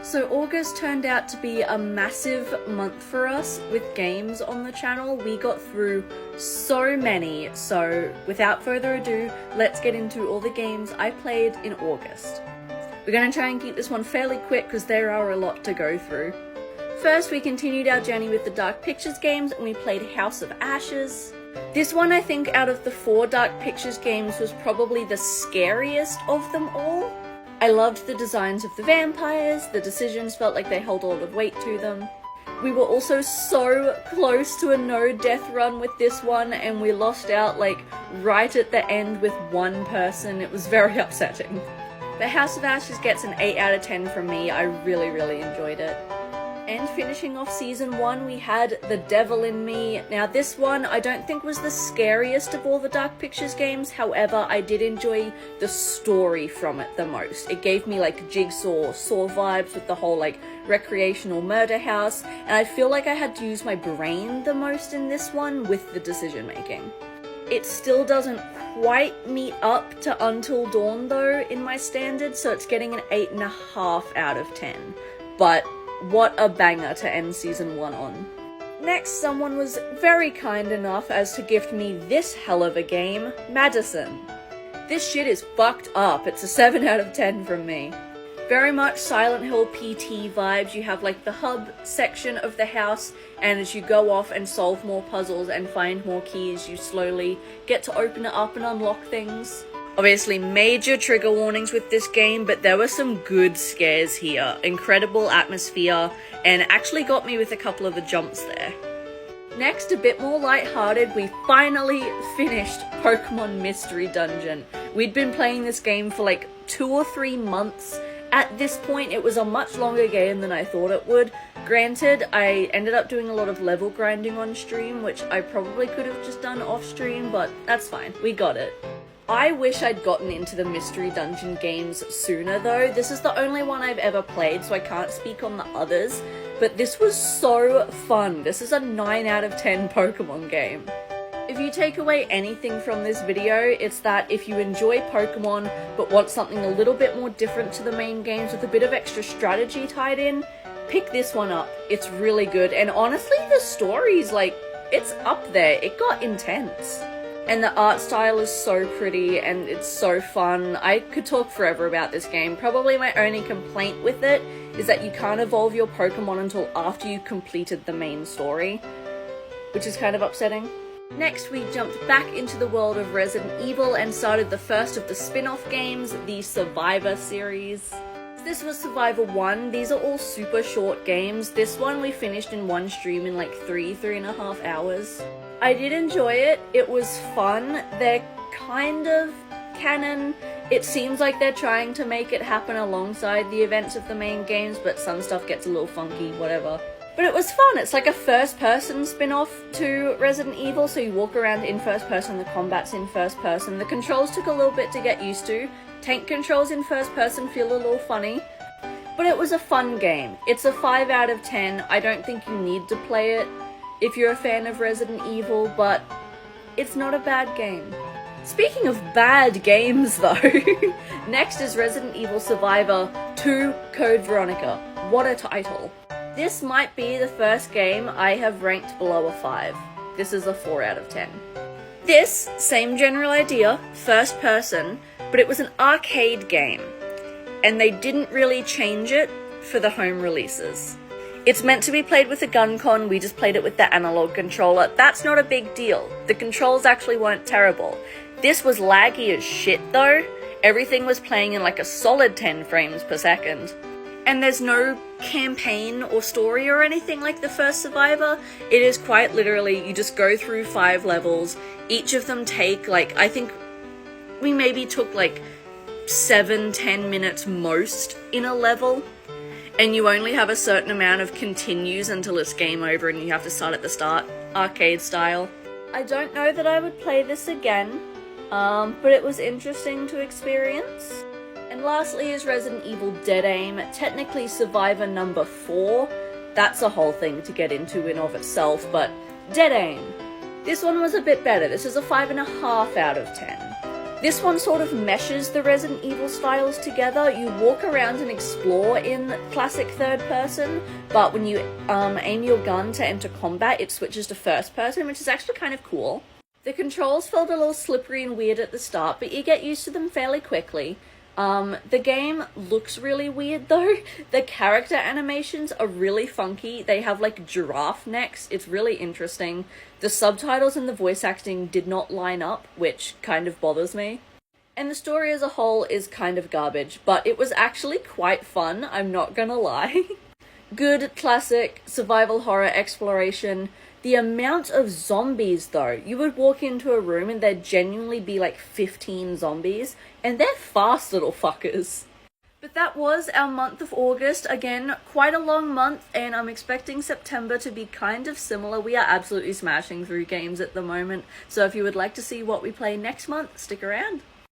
So August turned out to be a massive month for us with games on the channel. We got through so many, so without further ado, let's get into all the games I played in August. We're going to try and keep this one fairly quick because there are a lot to go through. First, we continued our journey with the Dark Pictures games and we played House of Ashes. This one, I think, out of the 4 Dark Pictures games was probably the scariest of them all. I loved the designs of the vampires, the decisions felt like they held a lot of weight to them. We were also so close to a no death run with this one and we lost out like right at the end with one person. It was very upsetting. But House of Ashes gets an 8 out of 10 from me. I really enjoyed it. And finishing off season 1, we had The Devil in Me. Now this one I don't think was the scariest of all the Dark Pictures games, however I did enjoy the story from it the most. It gave me like Jigsaw, Saw vibes with the whole like recreational murder house, and I feel like I had to use my brain the most in this one with the decision making. It still doesn't quite meet up to Until Dawn though in my standards, so it's getting an 8.5 out of 10. But what a banger to end season 1 on. Next, someone was very kind enough as to gift me this hell of a game, Madison. This shit is fucked up. It's a 7 out of 10 from me. Very much Silent Hill PT vibes. You have like the hub section of the house, and as you go off and solve more puzzles and find more keys, you slowly get to open it up and unlock things. Obviously major trigger warnings with this game, but there were some good scares here. Incredible atmosphere, and actually got me with a couple of the jumps there. Next, a bit more lighthearted, we finally finished Pokemon Mystery Dungeon. We'd been playing this game for like 2 or 3 months. At this point, it was a much longer game than I thought it would. Granted, I ended up doing a lot of level grinding on stream, which I probably could have just done off stream, but that's fine, we got it. I wish I'd gotten into the Mystery Dungeon games sooner though. This is the only one I've ever played, so I can't speak on the others, but this was so fun. This is a 9 out of 10 Pokemon game. If you take away anything from this video, it's that if you enjoy Pokemon but want something a little bit more different to the main games with a bit of extra strategy tied in, pick this one up. It's really good, and honestly the story's like, it's up there. It got intense. And the art style is so pretty and it's so fun. I could talk forever about this game. Probably my only complaint with it is that you can't evolve your Pokemon until after you completed the main story, which is kind of upsetting. Next, we jumped back into the world of Resident Evil and started the first of the spin-off games, the Survivor series. This was Survivor 1. These are all super short games. This one we finished in one stream in like 3.5 hours. I did enjoy it. It was fun. They're kind of canon. It seems like they're trying to make it happen alongside the events of the main games, but some stuff gets a little funky, whatever. But it was fun. It's like a first-person spin-off to Resident Evil, so you walk around in first person, the combat's in first person. The controls took a little bit to get used to. Tank controls in first person feel a little funny. But it was a fun game. It's a 5 out of 10. I don't think you need to play it if you're a fan of Resident Evil, but it's not a bad game. Speaking of bad games though, next is Resident Evil Survivor 2 Code Veronica. What a title. This might be the first game I have ranked below a 5. This is a 4 out of 10. This, same general idea, first person, but it was an arcade game, and they didn't really change it for the home releases. It's meant to be played with a gun-con, we just played it with the analog controller. That's not a big deal. The controls actually weren't terrible. This was laggy as shit though. Everything was playing in like a solid 10 frames per second. And there's no campaign or story or anything like the first Survivor. It is quite literally, you just go through 5 levels. Each of them take like, I think we maybe took like 7-10 minutes most in a level. And you only have a certain amount of continues until it's game over and you have to start at the start, arcade style. I don't know that I would play this again, but it was interesting to experience. And lastly is Resident Evil Dead Aim, technically Survivor number 4. That's a whole thing to get into in of itself, but Dead Aim. This one was a bit better. This is a 5.5 out of 10. This one sort of meshes the Resident Evil styles together. You walk around and explore in classic third person, but when you aim your gun to enter combat, it switches to first person, which is actually kind of cool. The controls felt a little slippery and weird at the start, but you get used to them fairly quickly. The game looks really weird though. The character animations are really funky. They have like giraffe necks. It's really interesting. The subtitles and the voice acting did not line up, which kind of bothers me. And the story as a whole is kind of garbage, but it was actually quite fun, I'm not gonna lie. Good classic survival horror exploration. The amount of zombies though, you would walk into a room and there'd genuinely be like 15 zombies, and they're fast little fuckers. But that was our month of August. Again, quite a long month, and I'm expecting September to be kind of similar. We are absolutely smashing through games at the moment, so if you would like to see what we play next month, stick around.